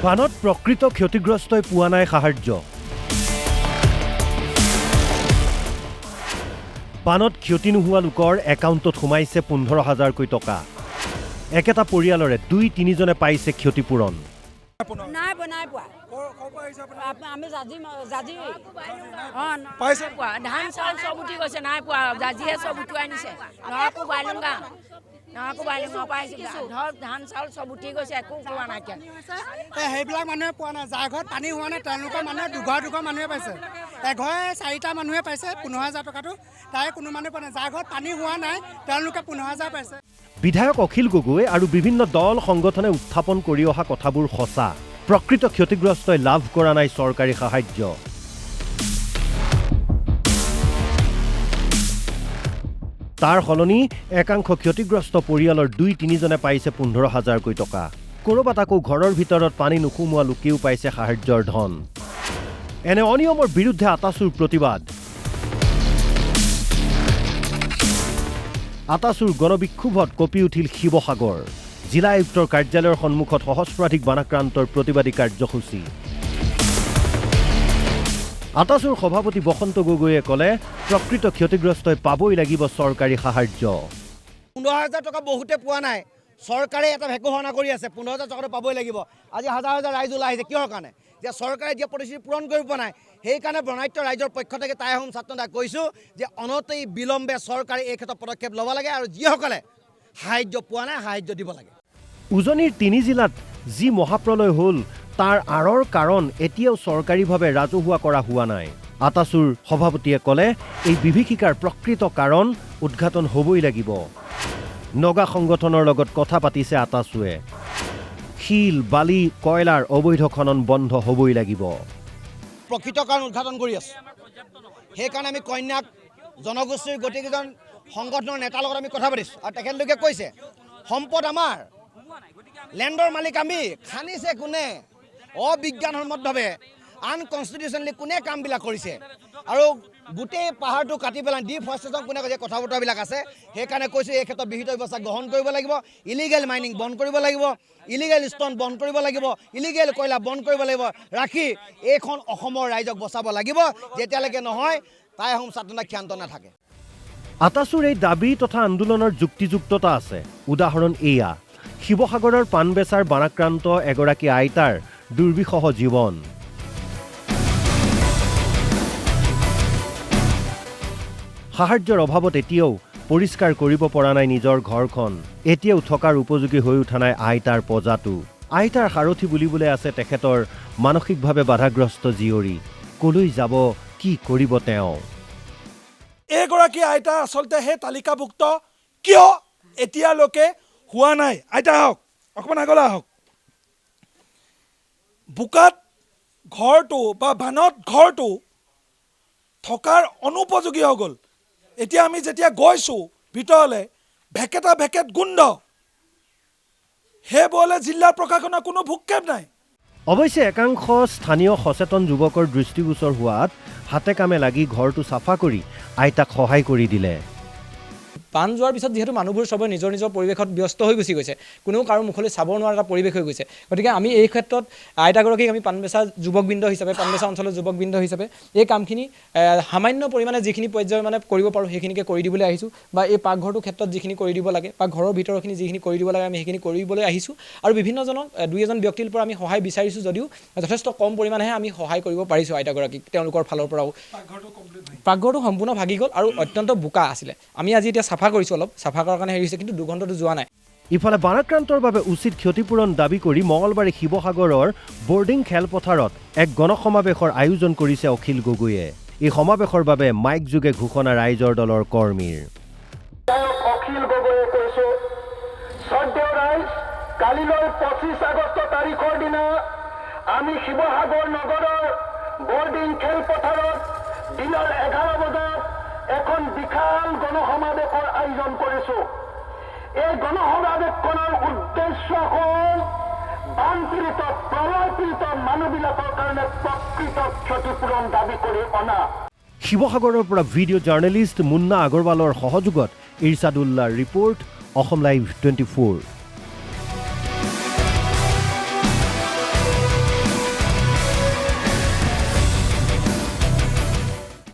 বানত প্ৰকৃত ক্ষতিগ্ৰস্তই পোৱা নাই সাহায্য। বানত ক্ষতি নোহোৱা লোকৰ একাউণ্টত সোমাইছে 15,000কৈ টকা। একেটা পৰিয়ালৰে 2-3জনে পাইছে ক্ষতিপূৰণ। নাই পোৱা। আমি জাজি ধান চাউল চব উঠি গৈছে, নাই পোৱা। জাজিয়ে চব উঠুৱাই নিছে। নৰাকো বাইলুংগা ধৰক ধান চাউল চব উঠি গৈছে, একো পোৱা নাই। সেইবিলাক মানুহে পোৱা নাই। যাৰ ঘৰত পানী হোৱা নাই তেওঁলোকৰ মানুহে দুঘৰ মানুহে পাইছে। এঘৰে 4টা মানুহে পাইছে 15,000 টকাটো। তাৰে কোনো মানুহে পোৱা নাই। যাৰ ঘৰত পানী হোৱা নাই তেওঁলোকে 15,000 পাইছে। বিধায়ক অখিল গগৈ আৰু বিভিন্ন দল সংগঠনে উত্থাপন কৰি অহা কথাবোৰ সঁচা। প্ৰকৃত ক্ষতিগ্ৰস্তই লাভ কৰা নাই চৰকাৰী সাহায্য। তাৰ সলনি একাংশ ক্ষতিগ্ৰস্ত পৰিয়ালৰ 2-3জনে পাইছে 15,000কৈ টকা। ক'ৰবাত আকৌ ঘৰৰ ভিতৰত পানী নোসোমোৱা লোকেও পাইছে সাহায্যৰ ধন। এনে অনিয়মৰ বিৰুদ্ধে আতাচুৰ প্ৰতিবাদ। আতাচুৰ গণবিক্ষোভত কঁপি উঠিল শিৱসাগৰ। জিলা আয়ুক্তৰ কাৰ্যালয়ৰ সন্মুখত সহস্ৰাধিক বানাক্ৰান্তৰ প্ৰতিবাদী কাৰ্যসূচী। আতাচুৰ সভাপতি বসন্ত গগৈয়ে ক'লে, প্ৰকৃত ক্ষতিগ্ৰস্তই পাবই লাগিব চৰকাৰী সাহায্য। 15,000 টকা বহুতে পোৱা নাই। চৰকাৰে এটা ভেকোহনা কৰি আছে, 15,000 টকাটো পাবই লাগিব। আজি হাজাৰ হাজাৰ ৰাইজ ওলাই আহিছে কিহৰ কাৰণে? যে চৰকাৰে দিয়া প্ৰতিশ্ৰুতি পূৰণ কৰিব পৰা নাই। সেইকাৰণে বৰ্ণাঢ্য ৰাইজৰ পক্ষ থেকে টাই আহোম ছাত্ৰ নেতাই কৈছোঁ যে অনতি বিলম্বে চৰকাৰে এই ক্ষেত্ৰত পদক্ষেপ ল'ব লাগে আৰু যিসকলে সাহায্য পোৱা নাই সাহায্য দিব লাগে। উজনিৰ 3 জিলাত যি মহাপ্ৰলয় হ'ল তাৰ আঁৰৰ কাৰণ এতিয়াও চৰকাৰীভাৱে ৰাজহুৱা কৰা হোৱা নাই। আতাচুৰ সভাপতিয়ে ক'লে, এই বিভীষিকাৰ প্ৰকৃত কাৰণ উদ্ঘাটন হ'বই লাগিব। নগা সংগঠনৰ লগত কথা পাতিছে আতাচুৱে। শিল, বালি, কয়লাৰ অবৈধ খনন বন্ধ হ'বই লাগিব। প্ৰকৃত কাৰণ উদ্ঘাটন কৰি আছোঁ। সেইকাৰণে আমি কন্যাক জনগোষ্ঠীৰ গোটেইকেইজন সংগঠনৰ নেতাৰ লগত আমি কথা পাতিছোঁ আৰু তেখেতলোকে কৈছে সম্পদ আমাৰ, লেণ্ডৰ মালিক আমি, খান্দিছে কোনে, অবিজ্ঞানসন্মতভাৱে আনকনষ্টিটিউচনেলি কোনে কামবিলাক কৰিছে আৰু গোটেই পাহাৰটো কাটি পেলাই ডিফৰেষ্টেশ্যন কোনে কৈছে, কথা বতৰাবিলাক আছে। সেইকাৰণে কৈছোঁ এই ক্ষেত্ৰত বিহিত ব্যৱস্থা গ্ৰহণ কৰিব লাগিব। ইলিগেল মাইনিং বন্ধ কৰিব লাগিব, ইলিগেল ষ্ট'ন বন্ধ কৰিব লাগিব, ইলিগেল কয়লা বন্ধ কৰিব লাগিব, ৰাখি এইখন অসমৰ ৰাইজক বচাব লাগিব। যেতিয়ালৈকে নহয় টাই আহোম ছাত্ৰ নেতা ক্ষান্ত নাথাকে। আতাচুৰ এই দাবী তথা আন্দোলনৰ যুক্তিযুক্ততা আছে। উদাহৰণ এয়া, শিৱসাগৰৰ পাণবেচাৰ বানাক্ৰান্ত এগৰাকী আইতাৰ দুৰ্বিষহ জীৱন। সাহায্যৰ অভাৱত এতিয়াও পৰিষ্কাৰ কৰিব পৰা নাই নিজৰ ঘৰখন। এতিয়াও থকাৰ উপযোগী হৈ উঠা নাই আইতাৰ পজাটো। আইতাৰ সাৰথি বুলিবলৈ আছে তেখেতৰ মানসিকভাৱে বাধাগ্ৰস্ত জীয়ৰী। কলৈ যাব, কি কৰিব তেওঁ? এইগৰাকী আইতা আচলতে সেই তালিকাভুক্ত কিয় এতিয়ালৈকে হোৱা নাই? আইতা আহক, অকণমান আগলৈ আহক। বোকাত ঘৰটো বা বানত ঘৰটো থকাৰ অনুপযোগী হৈ গ'ল। এতিয়া আমি যেতিয়া গৈছোঁ ভিতৰলৈ, ভেকেট গোন্ধ। সেইবোৰলৈ জিলা প্ৰশাসনৰ কোনো ভূক্ষেপ নাই। অৱশ্যে একাংশ স্থানীয় সচেতন যুৱকৰ দৃষ্টিগোচৰ হোৱাত হাতে কামে লাগি ঘৰটো চাফা কৰি আইতাক সহায় কৰি দিলে। পাণ যোৱাৰ পিছত যিহেতু মানুহবোৰ চবে নিজৰ নিজৰ পৰিৱেশত ব্যস্ত হৈ গুচি গৈছে, কোনেও কাৰো মুখলৈ চাব নোৱাৰা এটা পৰিৱেশ হৈ গৈছে। গতিকে আমি এই ক্ষেত্ৰত আইতাগৰাকীক আমি পাণবেচা যুৱকবৃন্দ হিচাপে, পাণবেচা অঞ্চলৰ যুৱকবৃন্দ হিচাপে এই কামখিনি সামান্য পৰিমাণে যিখিনি পৰ্যায়ৰ মানে কৰিব পাৰোঁ সেইখিনিকে কৰি দিবলৈ আহিছোঁ। বা এই পাকঘৰটোৰ ক্ষেত্ৰত যিখিনি কৰি দিব লাগে বা ঘৰৰ ভিতৰখিনি যিখিনি কৰি দিব লাগে আমি সেইখিনি কৰিবলৈ আহিছোঁ। আৰু বিভিন্নজনক 2-এজন ব্যক্তিৰ পৰা আমি সহায় বিচাৰিছোঁ যদিও যথেষ্ট কম পৰিমাণেহে আমি সহায় কৰিব পাৰিছোঁ আইতাগৰাকীক তেওঁলোকৰ ফালৰ পৰাও। পাকঘৰটো সম্পূৰ্ণ ভাগি গ'ল আৰু অত্যন্ত বোকা আছিলে। আমি আজি এতিয়া চাফা কৰিছোঁ, অলপ চাফা কৰাৰ কাৰণে হেৰি হৈছে, কিন্তু দুঘণ্টাটো যোৱা নাই। ইফালে বানাক্ৰান্তৰ বাবে উচিত ক্ষতিপূৰণ দাবী কৰি মঙলবাৰে শিৱসাগৰৰ বৰ্ডিং খেলপথাৰত এক গণসমাৱেশৰ আয়োজন কৰিছে অখিল গগৈয়ে। এই সমাৱেশৰ বাবে মাইক যোগে ঘোষণা ৰাইজৰ দলৰ কৰ্মীৰ। অখিল গগৈয়ে কৈছে, শ্ৰদ্ধেয় ৰাইজ, কালিলৈ 25 আগষ্ট তাৰিখৰ দিনা আমি শিৱসাগৰ নগৰৰ বৰ্ডিং খেলপথাৰত দিনৰ 11 বজাত এখন বিশাল গণসমাৱেশৰ আয়োজন কৰিছোঁ। এই গণসমাৱেশখনৰ উদ্দেশ্য হ'ল বানপীড়িত প্ৰলয়পীড়িত মানুহবিলাকৰ কাৰণে প্ৰকৃত ক্ষতিপূৰণ দাবী কৰি অনা। শিৱসাগৰৰ পৰা ভিডিঅ' জাৰ্নেলিষ্ট মুন্না আগৰৱালৰ সহযোগত ইৰছাদুল্লাৰ ৰিপৰ্ট, অসম লাইভ 24।